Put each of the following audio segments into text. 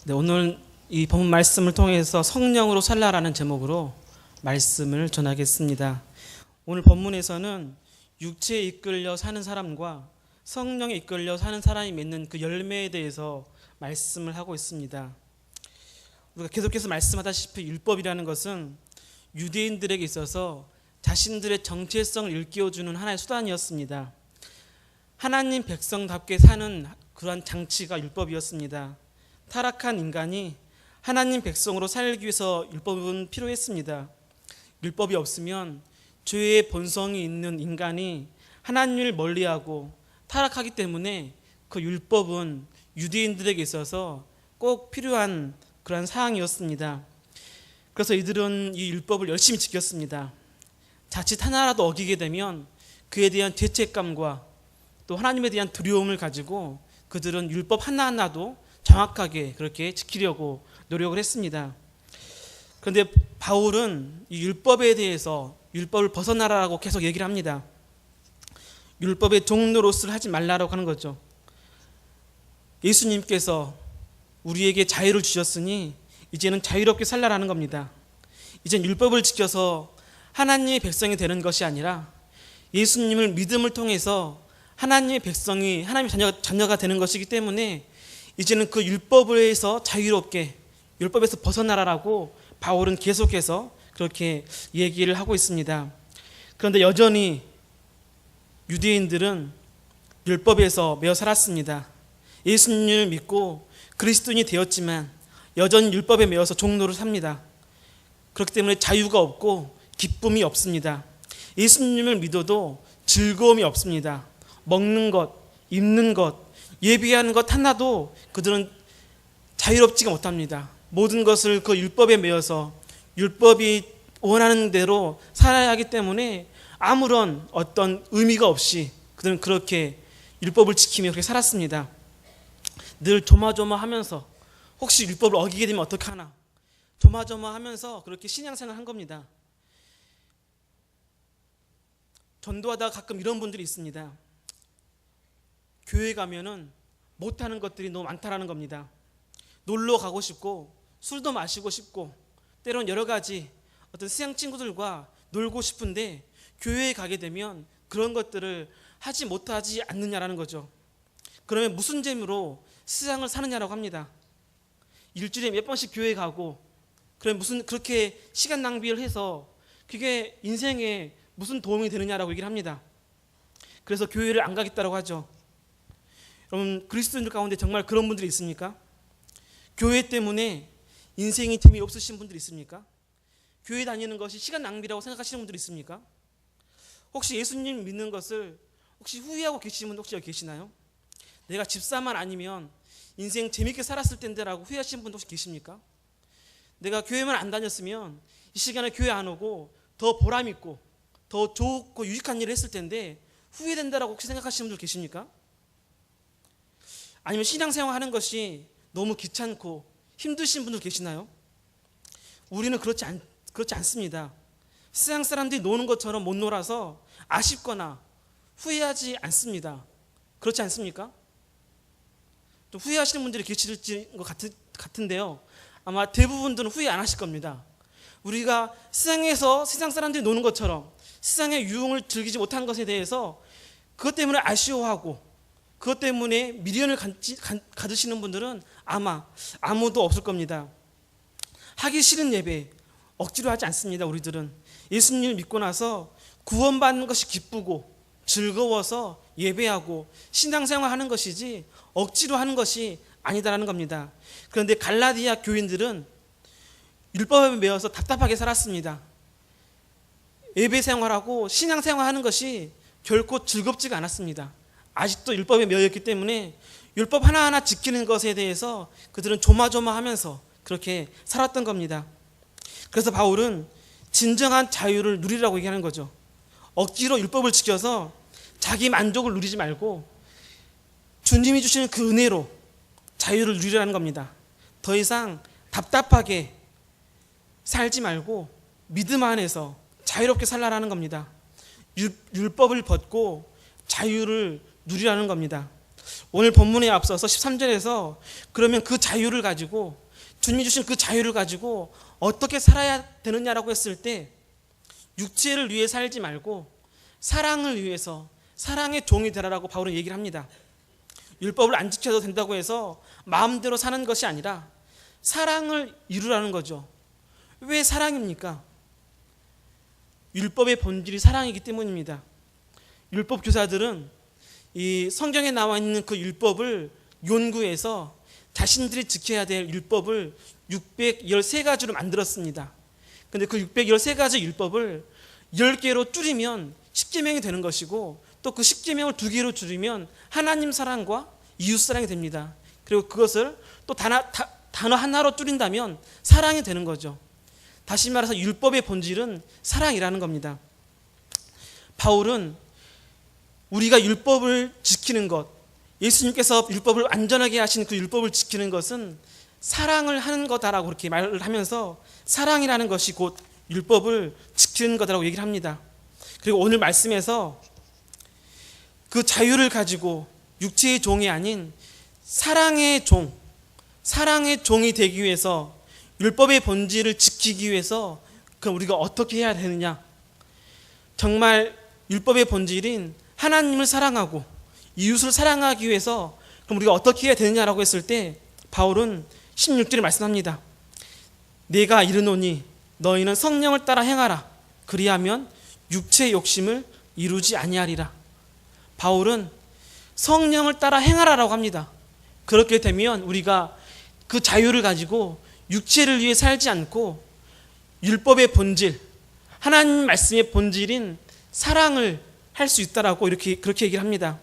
네, 오늘 이 본문 말씀을 통해서 성령으로 살라라는 제목으로 말씀을 전하겠습니다. 오늘 본문에서는 육체에 이끌려 사는 사람과 성령에 이끌려 사는 사람이 맺는 그 열매에 대해서 말씀을 하고 있습니다. 우리가 계속해서 말씀하다시피 율법이라는 것은 유대인들에게 있어서 자신들의 정체성을 일깨워주는 하나의 수단이었습니다. 하나님 백성답게 사는 그러한 장치가 율법이었습니다. 타락한 인간이 하나님 백성으로 살기 위해서 율법은 필요했습니다. 율법이 없으면 죄의 본성이 있는 인간이 하나님을 멀리하고 타락하기 때문에 그 율법은 유대인들에게 있어서 꼭 필요한 그런 사항이었습니다. 그래서 이들은 이 율법을 열심히 지켰습니다. 자칫 하나라도 어기게 되면 그에 대한 죄책감과 또 하나님에 대한 두려움을 가지고 그들은 율법 하나하나도 정확하게 그렇게 지키려고 노력을 했습니다. 그런데 바울은 이 율법에 대해서 율법을 벗어나라고 계속 얘기를 합니다. 율법의 종노릇을 하지 말라고 하는 거죠. 예수님께서 우리에게 자유를 주셨으니 이제는 자유롭게 살라라는 겁니다. 이젠 율법을 지켜서 하나님의 백성이 되는 것이 아니라 예수님을 믿음을 통해서 하나님의 백성이 하나님의 자녀가 되는 것이기 때문에 이제는 그 율법에서 자유롭게 율법에서 벗어나라라고 바울은 계속해서 그렇게 얘기를 하고 있습니다. 그런데 여전히 유대인들은 율법에서 매어 살았습니다. 예수님을 믿고 그리스도인이 되었지만 여전히 율법에 매어서 종노를 삽니다. 그렇기 때문에 자유가 없고 기쁨이 없습니다. 예수님을 믿어도 즐거움이 없습니다. 먹는 것, 입는 것, 예비하는 것 하나도 그들은 자유롭지가 못합니다. 모든 것을 그 율법에 매여서 율법이 원하는 대로 살아야 하기 때문에 아무런 어떤 의미가 없이 그들은 그렇게 율법을 지키며 그렇게 살았습니다. 늘 조마조마하면서 혹시 율법을 어기게 되면 어떡하나 조마조마하면서 그렇게 신앙생활을 한 겁니다. 전도하다가 가끔 이런 분들이 있습니다. 교회 가면은 못하는 것들이 너무 많다라는 겁니다. 놀러 가고 싶고 술도 마시고 싶고 때론 여러 가지 어떤 수양 친구들과 놀고 싶은데 교회에 가게 되면 그런 것들을 하지 못하지 않느냐라는 거죠. 그러면 무슨 재미로 수양을 사느냐라고 합니다. 일주일에 몇 번씩 교회 가고 그럼 무슨 그렇게 시간 낭비를 해서 그게 인생에 무슨 도움이 되느냐라고 얘기를 합니다. 그래서 교회를 안 가겠다고 하죠. 여러분 그리스도인들 가운데 정말 그런 분들이 있습니까? 교회 때문에 인생이 재미없으신 분들이 있습니까? 교회 다니는 것이 시간 낭비라고 생각하시는 분들이 있습니까? 혹시 예수님 믿는 것을 혹시 후회하고 계시는 분 혹시 여기 계시나요? 내가 집사만 아니면 인생 재밌게 살았을 텐데라고 후회하시는 분 혹시 계십니까? 내가 교회만 안 다녔으면 이 시간에 교회 안 오고 더 보람 있고 더 좋고 유익한 일을 했을 텐데 후회된다라고 혹시 생각하시는 분들 계십니까? 아니면 신앙생활 하는 것이 너무 귀찮고 힘드신 분들 계시나요? 우리는 그렇지 않습니다. 세상 사람들이 노는 것처럼 못 놀아서 아쉽거나 후회하지 않습니다. 그렇지 않습니까? 또 후회하시는 분들이 계실 것 같은데요. 아마 대부분들은 후회 안 하실 겁니다. 우리가 세상에서 세상 사람들이 노는 것처럼 세상의 유흥을 즐기지 못한 것에 대해서 그것 때문에 아쉬워하고 그것 때문에 미련을 가지시는 분들은 아마 아무도 없을 겁니다. 하기 싫은 예배 억지로 하지 않습니다. 우리들은 예수님을 믿고 나서 구원받는 것이 기쁘고 즐거워서 예배하고 신앙생활 하는 것이지 억지로 하는 것이 아니다라는 겁니다. 그런데 갈라디아 교인들은 율법에 매여서 답답하게 살았습니다. 예배 생활하고 신앙생활 하는 것이 결코 즐겁지가 않았습니다. 아직도 율법에 매여있기 때문에 율법 하나하나 지키는 것에 대해서 그들은 조마조마하면서 그렇게 살았던 겁니다. 그래서 바울은 진정한 자유를 누리라고 얘기하는 거죠. 억지로 율법을 지켜서 자기 만족을 누리지 말고 주님이 주시는 그 은혜로 자유를 누리라는 겁니다. 더 이상 답답하게 살지 말고 믿음 안에서 자유롭게 살라라는 겁니다. 율법을 벗고 자유를 누리라는 겁니다. 오늘 본문에 앞서서 13절에서 그러면 그 자유를 가지고, 주님이 주신 그 자유를 가지고 어떻게 살아야 되느냐라고 했을 때, 육체를 위해 살지 말고 사랑을 위해서 사랑의 종이 되라라고 바울은 얘기를 합니다. 율법을 안 지켜도 된다고 해서 마음대로 사는 것이 아니라 사랑을 이루라는 거죠. 왜 사랑입니까? 율법의 본질이 사랑이기 때문입니다. 율법 교사들은 이 성경에 나와 있는 그 율법을 연구해서 자신들이 지켜야 될 율법을 613가지로 만들었습니다. 근데 그 613가지 율법을 10개로 줄이면 10계명이 되는 것이고, 또 그 10계명을 2개로 줄이면 하나님 사랑과 이웃 사랑이 됩니다. 그리고 그것을 또 단어 하나로 줄인다면 사랑이 되는 거죠. 다시 말해서 율법의 본질은 사랑이라는 겁니다. 바울은 우리가 율법을 지키는 것, 예수님께서 율법을 안전하게 하신 그 율법을 지키는 것은 사랑을 하는 거다라고 그렇게 말을 하면서 사랑이라는 것이 곧 율법을 지키는 거다라고 얘기를 합니다. 그리고 오늘 말씀에서 그 자유를 가지고 육체의 종이 아닌 사랑의 종이 되기 위해서, 율법의 본질을 지키기 위해서 그럼 우리가 어떻게 해야 되느냐? 정말 율법의 본질인 하나님을 사랑하고 이웃을 사랑하기 위해서 그럼 우리가 어떻게 해야 되느냐라고 했을 때 바울은 16절에 말씀합니다. 내가 이르노니 너희는 성령을 따라 행하라. 그리하면 육체의 욕심을 이루지 아니하리라. 바울은 성령을 따라 행하라라고 합니다. 그렇게 되면 우리가 그 자유를 가지고 육체를 위해 살지 않고 율법의 본질, 하나님 말씀의 본질인 사랑을 할 수 있다라고 그렇게 얘기를 합니다.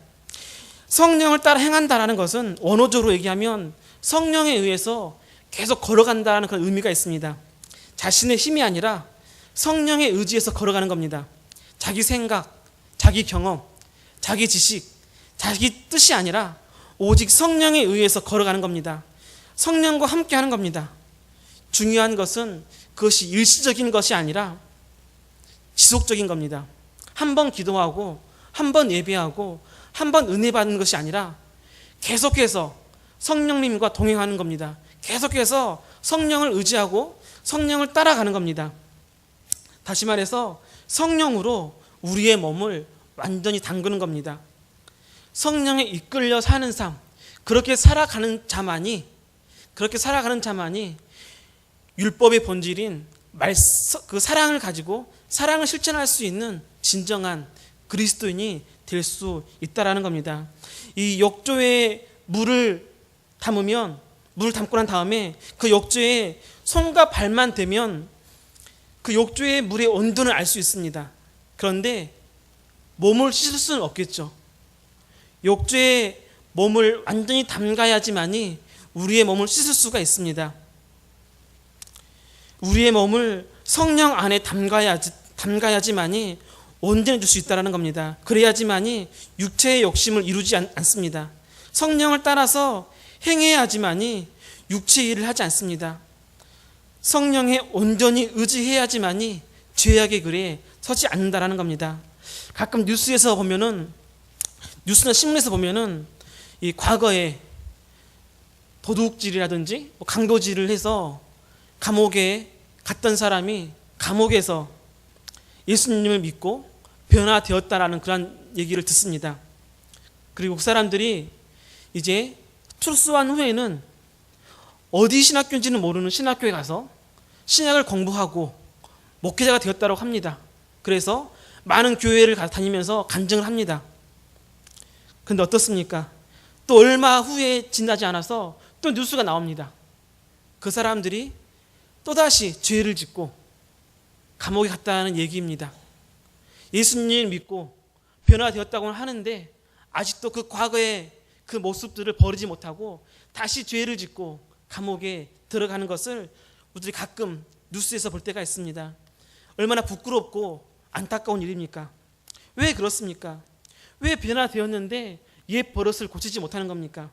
성령을 따라 행한다라는 것은 원어적으로 얘기하면 성령에 의해서 계속 걸어간다는 그런 의미가 있습니다. 자신의 힘이 아니라 성령의 의지에서 걸어가는 겁니다. 자기 생각, 자기 경험, 자기 지식, 자기 뜻이 아니라 오직 성령에 의해서 걸어가는 겁니다. 성령과 함께 하는 겁니다. 중요한 것은 그것이 일시적인 것이 아니라 지속적인 겁니다. 한 번 기도하고 한 번 예배하고 한 번 은혜 받는 것이 아니라 계속해서 성령님과 동행하는 겁니다. 계속해서 성령을 의지하고 성령을 따라가는 겁니다. 다시 말해서 성령으로 우리의 몸을 완전히 담그는 겁니다. 성령에 이끌려 사는 삶, 그렇게 살아가는 자만이 율법의 본질인 그 사랑을 가지고 사랑을 실천할 수 있는 진정한 그리스도인이 될 수 있다라는 겁니다. 이 욕조에 물을 담고 난 다음에 그 욕조에 손과 발만 대면 그 욕조의 물의 온도는 알 수 있습니다. 그런데 몸을 씻을 수는 없겠죠. 욕조에 몸을 완전히 담가야지만이 우리의 몸을 씻을 수가 있습니다. 우리의 몸을 성령 안에 담가야지만이 온전해질 수 있다는 겁니다. 그래야지만이 육체의 욕심을 이루지 않습니다. 성령을 따라서 행해야지만이 육체의 일을 하지 않습니다. 성령에 온전히 의지해야지만이 죄악의 글에 서지 않는다라는 겁니다. 가끔 뉴스나 신문에서 보면은 이 과거에 도둑질이라든지 강도질을 해서 감옥에 갔던 사람이 감옥에서 예수님을 믿고 변화되었다라는 그런 얘기를 듣습니다. 그리고 그 사람들이 이제 출소한 후에는 어디 신학교인지는 모르는 신학교에 가서 신학을 공부하고 목회자가 되었다고 합니다. 그래서 많은 교회를 다니면서 간증을 합니다. 그런데 어떻습니까? 또 얼마 후에 지나지 않아서 또 뉴스가 나옵니다. 그 사람들이 또다시 죄를 짓고 감옥에 갔다는 얘기입니다. 예수님을 믿고 변화되었다고 하는데 아직도 그 과거의 그 모습들을 버리지 못하고 다시 죄를 짓고 감옥에 들어가는 것을 우리들이 가끔 뉴스에서 볼 때가 있습니다. 얼마나 부끄럽고 안타까운 일입니까? 왜 그렇습니까? 왜 변화되었는데 옛 버릇을 고치지 못하는 겁니까?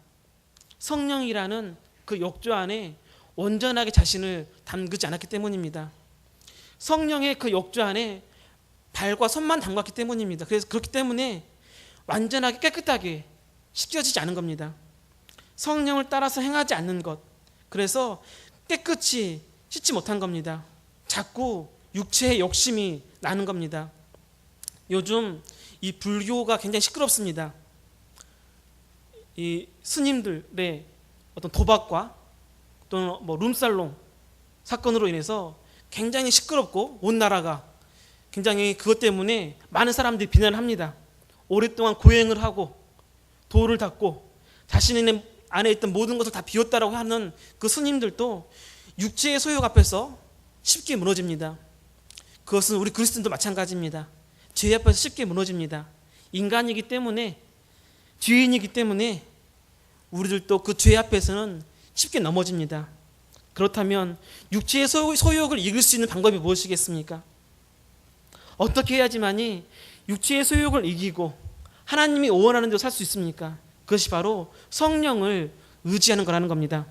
성령이라는 그 욕조 안에 온전하게 자신을 담그지 않았기 때문입니다. 성령의 그 욕조 안에 발과 손만 담갔기 때문입니다. 그래서 그렇기 때문에 완전하게 깨끗하게 씻겨지지 않은 겁니다. 성령을 따라서 행하지 않는 것, 그래서 깨끗이 씻지 못한 겁니다. 자꾸 육체의 욕심이 나는 겁니다. 요즘 이 불교가 굉장히 시끄럽습니다. 이 스님들의 어떤 도박과 또는 룸살롱 사건으로 인해서 굉장히 시끄럽고 온 나라가 굉장히 그것 때문에 많은 사람들이 비난을 합니다. 오랫동안 고행을 하고 도를 닦고 자신의 안에 있던 모든 것을 다 비웠다라고 하는 그 스님들도 육체의 소욕 앞에서 쉽게 무너집니다. 그것은 우리 그리스도인도 마찬가지입니다. 죄 앞에서 쉽게 무너집니다. 인간이기 때문에, 죄인이기 때문에 우리들도 그 죄 앞에서는 쉽게 넘어집니다. 그렇다면 육체의 소욕을 이길 수 있는 방법이 무엇이겠습니까? 어떻게 해야지만이 육체의 소욕을 이기고 하나님이 원하는 대로 살 수 있습니까? 그것이 바로 성령을 의지하는 거라는 겁니다.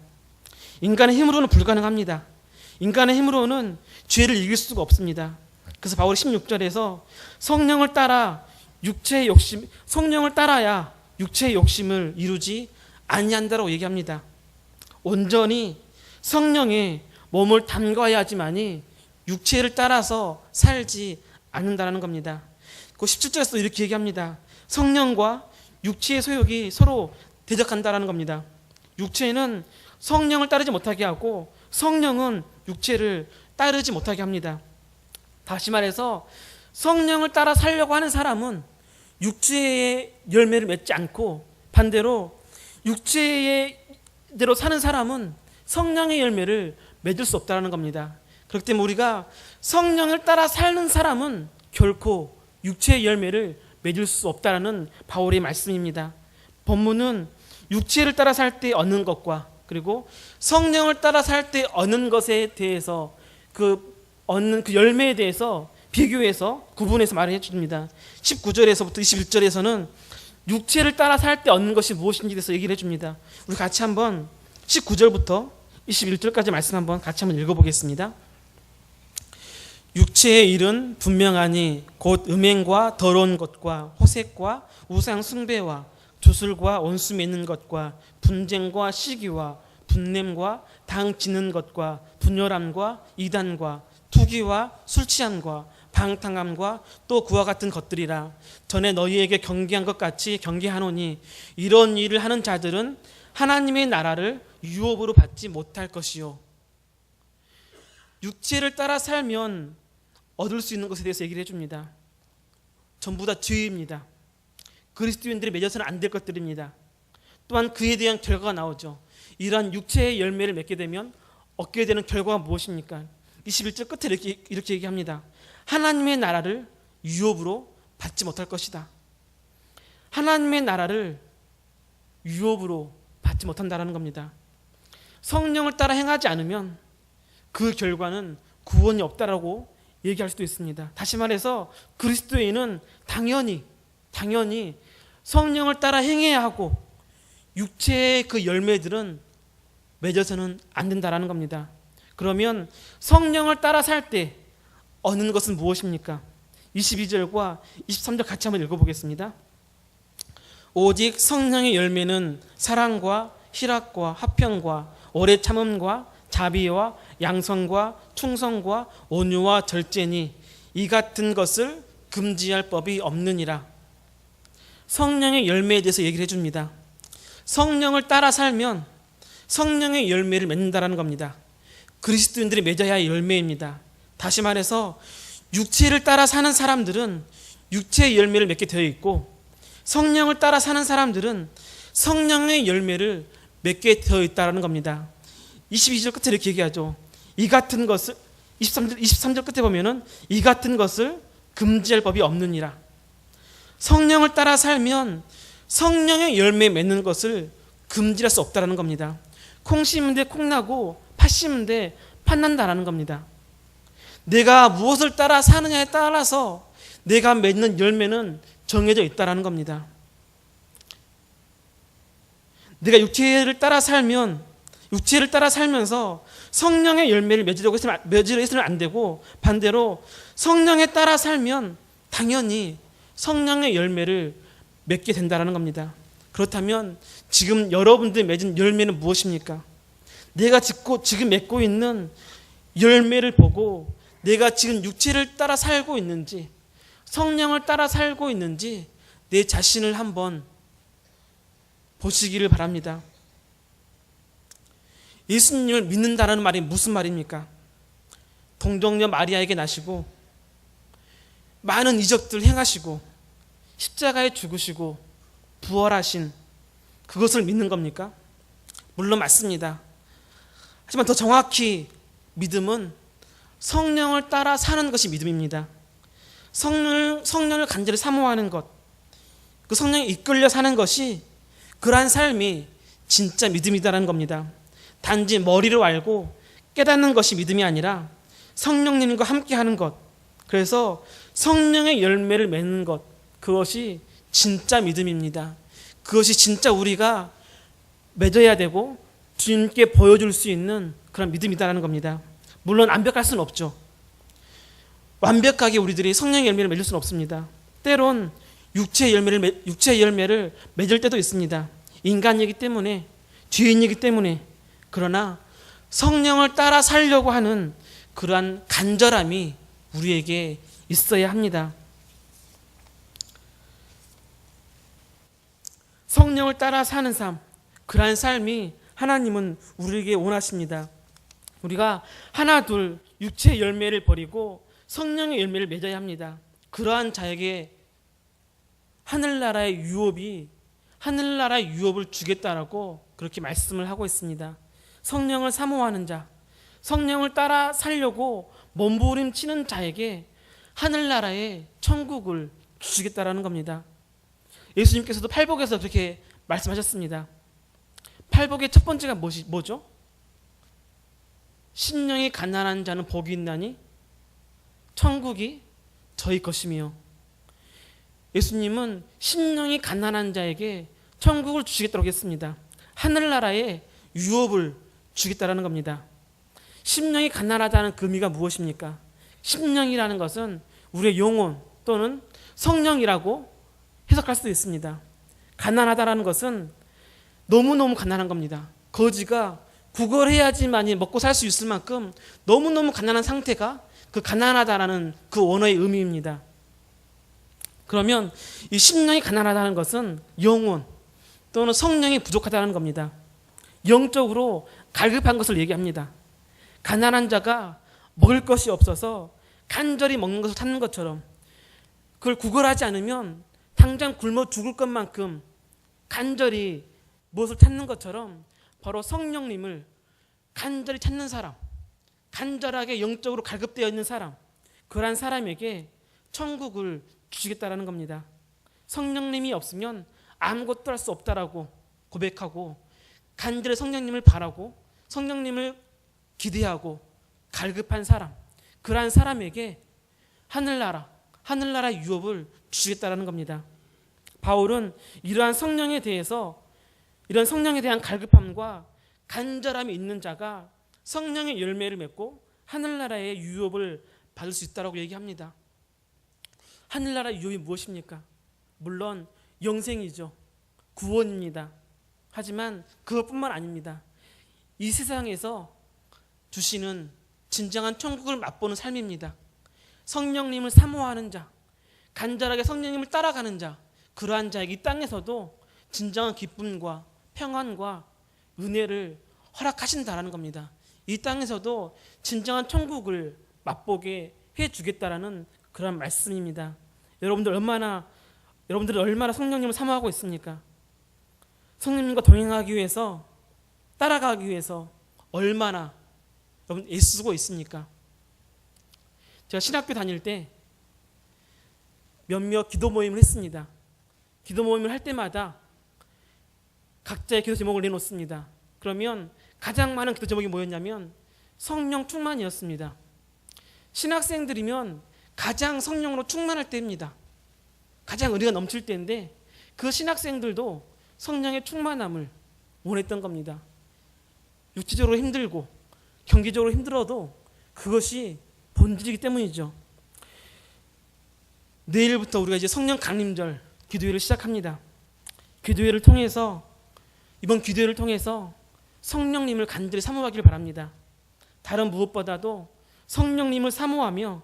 인간의 힘으로는 불가능합니다. 인간의 힘으로는 죄를 이길 수가 없습니다. 그래서 바울이 16절에서 성령을 따라야 육체의 욕심을 이루지 아니한다라고 얘기합니다. 온전히 성령에 몸을 담가야지만이 육체를 따라서 살지 않는다는 겁니다. 그 17절에서 이렇게 얘기합니다. 성령과 육체의 소욕이 서로 대적한다는 겁니다. 육체는 성령을 따르지 못하게 하고 성령은 육체를 따르지 못하게 합니다. 다시 말해서 성령을 따라 살려고 하는 사람은 육체의 열매를 맺지 않고 반대로 육체의 대로 사는 사람은 성령의 열매를 맺을 수 없다는 겁니다. 그렇기 때문에 우리가 성령을 따라 사는 사람은 결코 육체의 열매를 맺을 수 없다는 바울의 말씀입니다. 본문은 육체를 따라 살 때 얻는 것과 그리고 성령을 따라 살 때 얻는 것에 대해서 얻는 그 열매에 대해서 비교해서 구분해서 말해 줍니다. 19절에서부터 21절에서는 육체를 따라 살 때 얻는 것이 무엇인지 대해서 얘기를 해줍니다. 우리 같이 한번 19절부터 21절까지 말씀 한번 같이 한번 읽어보겠습니다. 육체의 일은 분명하니 곧 음행과 더러운 것과 호색과 우상 숭배와 주술과 원수 맺는 것과 분쟁과 시기와 분냄과 당 지는 것과 분열함과 이단과 투기와 술 취함과 방탕함과 또 그와 같은 것들이라. 전에 너희에게 경계한 것 같이 경계하노니 이런 일을 하는 자들은 하나님의 나라를 유업으로 받지 못할 것이요. 육체를 따라 살면 얻을 수 있는 것에 대해서 얘기를 해줍니다. 전부 다 죄입니다. 그리스도인들이 맺어서는 안 될 것들입니다. 또한 그에 대한 결과가 나오죠. 이러한 육체의 열매를 맺게 되면 얻게 되는 결과가 무엇입니까? 21절 끝에 이렇게 얘기합니다. 하나님의 나라를 유업으로 받지 못할 것이다. 하나님의 나라를 유업으로 받지 못한다는 겁니다. 성령을 따라 행하지 않으면 그 결과는 구원이 없다라고 얘기할 수도 있습니다. 다시 말해서 그리스도인은 당연히 성령을 따라 행해야 하고 육체의 그 열매들은 맺어서는 안 된다라는 겁니다. 그러면 성령을 따라 살 때 얻는 것은 무엇입니까? 22절과 23절 같이 한번 읽어보겠습니다. 오직 성령의 열매는 사랑과 희락과 화평과 오래 참음과 자비와 양선과 충성과 온유와 절제니 이 같은 것을 금지할 법이 없느니라. 성령의 열매에 대해서 얘기를 해줍니다. 성령을 따라 살면 성령의 열매를 맺는다는 겁니다. 그리스도인들이 맺어야 할 열매입니다. 다시 말해서 육체를 따라 사는 사람들은 육체의 열매를 맺게 되어 있고 성령을 따라 사는 사람들은 성령의 열매를 맺게 되어 있다는 겁니다. 22절 끝에 이렇게 얘기하죠. 이 같은 것을 23절 끝에 보면은 이 같은 것을 금지할 법이 없느니라. 성령을 따라 살면 성령의 열매 맺는 것을 금지할 수 없다는 겁니다. 콩 심은 데 콩 나고 팥 심은 데 팥 난다는 겁니다. 내가 무엇을 따라 사느냐에 따라서 내가 맺는 열매는 정해져 있다는 겁니다. 내가 육체를 따라 살면서 성령의 열매를 맺으려 해서는 안 되고 반대로 성령에 따라 살면 당연히 성령의 열매를 맺게 된다는 겁니다. 그렇다면 지금 여러분들이 맺은 열매는 무엇입니까? 내가 지금 맺고 있는 열매를 보고 내가 지금 육체를 따라 살고 있는지 성령을 따라 살고 있는지 내 자신을 한번 보시기를 바랍니다. 예수님을 믿는다는 말이 무슨 말입니까? 동정녀 마리아에게 나시고 많은 이적들 행하시고 십자가에 죽으시고 부활하신 그것을 믿는 겁니까? 물론 맞습니다. 하지만 더 정확히 믿음은 성령을 따라 사는 것이 믿음입니다. 성령을 간절히 사모하는 것, 그 성령에 이끌려 사는 것이 그러한 삶이 진짜 믿음이다라는 겁니다. 단지 머리로 알고 깨닫는 것이 믿음이 아니라 성령님과 함께하는 것, 그래서 성령의 열매를 맺는 것, 그것이 진짜 믿음입니다. 그것이 진짜 우리가 맺어야 되고 주님께 보여줄 수 있는 그런 믿음이다라는 겁니다. 물론 완벽할 수는 없죠. 완벽하게 우리들이 성령의 열매를 맺을 수는 없습니다. 때론 육체의 열매를 맺을 때도 있습니다. 인간이기 때문에, 죄인이기 때문에. 그러나 성령을 따라 살려고 하는 그러한 간절함이 우리에게 있어야 합니다. 성령을 따라 사는 삶, 그러한 삶이 하나님은 우리에게 원하십니다. 우리가 하나 둘 육체의 열매를 버리고 성령의 열매를 맺어야 합니다. 그러한 자에게 하늘나라의 유업을 주겠다라고 그렇게 말씀을 하고 있습니다. 성령을 사모하는 자, 성령을 따라 살려고 몸부림치는 자에게 하늘나라의 천국을 주시겠다라는 겁니다. 예수님께서도 팔복에서 그렇게 말씀하셨습니다. 팔복의 첫 번째가 뭐죠? 심령이 가난한 자는 복이 있나니 천국이 저희 것이며, 예수님은 심령이 가난한 자에게 천국을 주시겠다고 했습니다. 하늘나라의 유업을 주겠다라는 겁니다. 심령이 가난하다는 그 의미가 무엇입니까? 심령이라는 것은 우리의 영혼 또는 성령이라고 해석할 수도 있습니다. 가난하다라는 것은 너무너무 가난한 겁니다. 거지가 구걸해야지만이 먹고 살 수 있을 만큼 너무너무 가난한 상태가 그 가난하다라는 그 원어의 의미입니다. 그러면 이 심령이 가난하다는 것은 영혼 또는 성령이 부족하다는 겁니다. 영적으로 갈급한 것을 얘기합니다. 가난한 자가 먹을 것이 없어서 간절히 먹는 것을 찾는 것처럼, 그걸 구걸하지 않으면 당장 굶어 죽을 것만큼 간절히 무엇을 찾는 것처럼, 바로 성령님을 간절히 찾는 사람, 간절하게 영적으로 갈급되어 있는 사람, 그러한 사람에게 천국을 주시겠다라는 겁니다. 성령님이 없으면 아무것도 할 수 없다라고 고백하고 간절히 성령님을 바라고 성령님을 기대하고 갈급한 사람, 그러한 사람에게 하늘나라 유업을 주시겠다라는 겁니다. 바울은 이러한 성령에 대한 갈급함과 간절함이 있는 자가 성령의 열매를 맺고 하늘나라의 유업을 받을 수 있다라고 얘기합니다. 하늘나라 유업이 무엇입니까? 물론 영생이죠. 구원입니다. 하지만 그것뿐만 아닙니다. 이 세상에서 주시는 진정한 천국을 맛보는 삶입니다. 성령님을 사모하는 자, 간절하게 성령님을 따라가는 자, 그러한 자에게 이 땅에서도 진정한 기쁨과 평안과 은혜를 허락하신다라는 겁니다. 이 땅에서도 진정한 천국을 맛보게 해주겠다라는 그런 말씀입니다. 여러분들 얼마나 성령님을 사모하고 있습니까? 성령님과 동행하기 위해서, 따라가기 위해서 얼마나 여러분 애쓰고 있습니까? 제가 신학교 다닐 때 몇몇 기도 모임을 했습니다. 기도 모임을 할 때마다 각자의 기도 제목을 내놓습니다. 그러면 가장 많은 기도 제목이 뭐였냐면 성령 충만이었습니다. 신학생들이면 가장 성령으로 충만할 때입니다. 가장 은혜가 넘칠 때인데 그 신학생들도 성령의 충만함을 원했던 겁니다. 육체적으로 힘들고 경기적으로 힘들어도 그것이 본질이기 때문이죠. 내일부터 우리가 이제 성령 강림절 기도회를 시작합니다. 이번 기도회를 통해서 성령님을 간절히 사모하기를 바랍니다. 다른 무엇보다도 성령님을 사모하며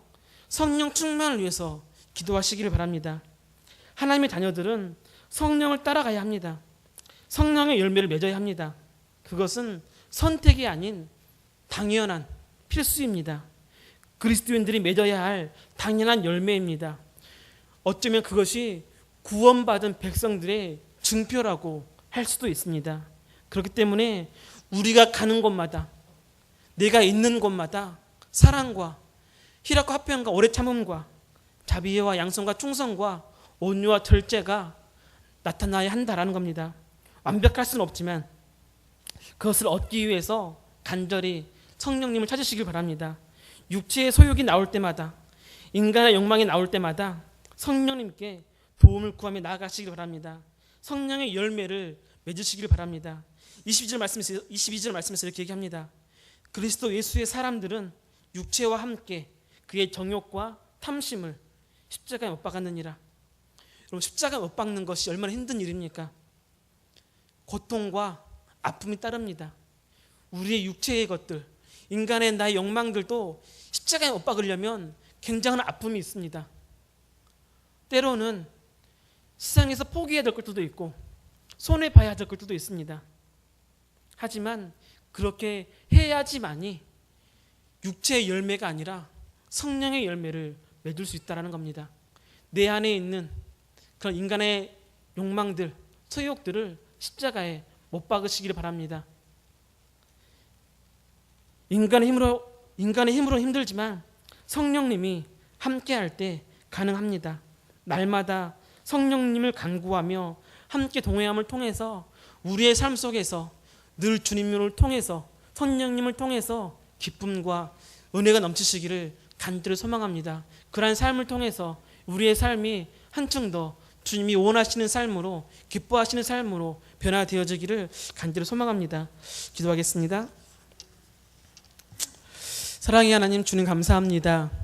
성령 충만을 위해서 기도하시기를 바랍니다. 하나님의 자녀들은 성령을 따라가야 합니다. 성령의 열매를 맺어야 합니다. 그것은 선택이 아닌 당연한 필수입니다. 그리스도인들이 맺어야 할 당연한 열매입니다. 어쩌면 그것이 구원받은 백성들의 증표라고 할 수도 있습니다. 그렇기 때문에 우리가 가는 곳마다, 내가 있는 곳마다 사랑과 희락과 화평과 오래 참음과 자비와 양성과 충성과 온유와 절제가 나타나야 한다라는 겁니다. 완벽할 수는 없지만 그것을 얻기 위해서 간절히 성령님을 찾으시길 바랍니다. 육체의 소욕이 나올 때마다, 인간의 욕망이 나올 때마다 성령님께 도움을 구하며 나아가시길 바랍니다. 성령의 열매를 맺으시길 바랍니다. 22절 말씀에서 이렇게 얘기합니다. 그리스도 예수의 사람들은 육체와 함께 그의 정욕과 탐심을 십자가에 못 박았느니라. 여러분, 십자가에 못 박는 것이 얼마나 힘든 일입니까? 고통과 아픔이 따릅니다. 우리의 육체의 것들, 인간의 나의 욕망들도 십자가에 못 박으려면 굉장한 아픔이 있습니다. 때로는 세상에서 포기해야 될 것들도 있고 손해봐야 될 것들도 있습니다. 하지만 그렇게 해야지만이 육체의 열매가 아니라 성령의 열매를 맺을 수 있다는 겁니다. 내 안에 있는 그런 인간의 욕망들, 소욕들을 십자가에 못 박으시기를 바랍니다. 인간의 힘으로 힘들지만 성령님이 함께할 때 가능합니다. 날마다 성령님을 간구하며 함께 동행함을 통해서 우리의 삶 속에서 늘 주님을 통해서, 성령님을 통해서 기쁨과 은혜가 넘치시기를 간절히 소망합니다. 그러한 삶을 통해서 우리의 삶이 한층 더 주님이 원하시는 삶으로, 기뻐하시는 삶으로 변화되어지기를 간절히 소망합니다. 기도하겠습니다. 사랑의 하나님, 주님 감사합니다.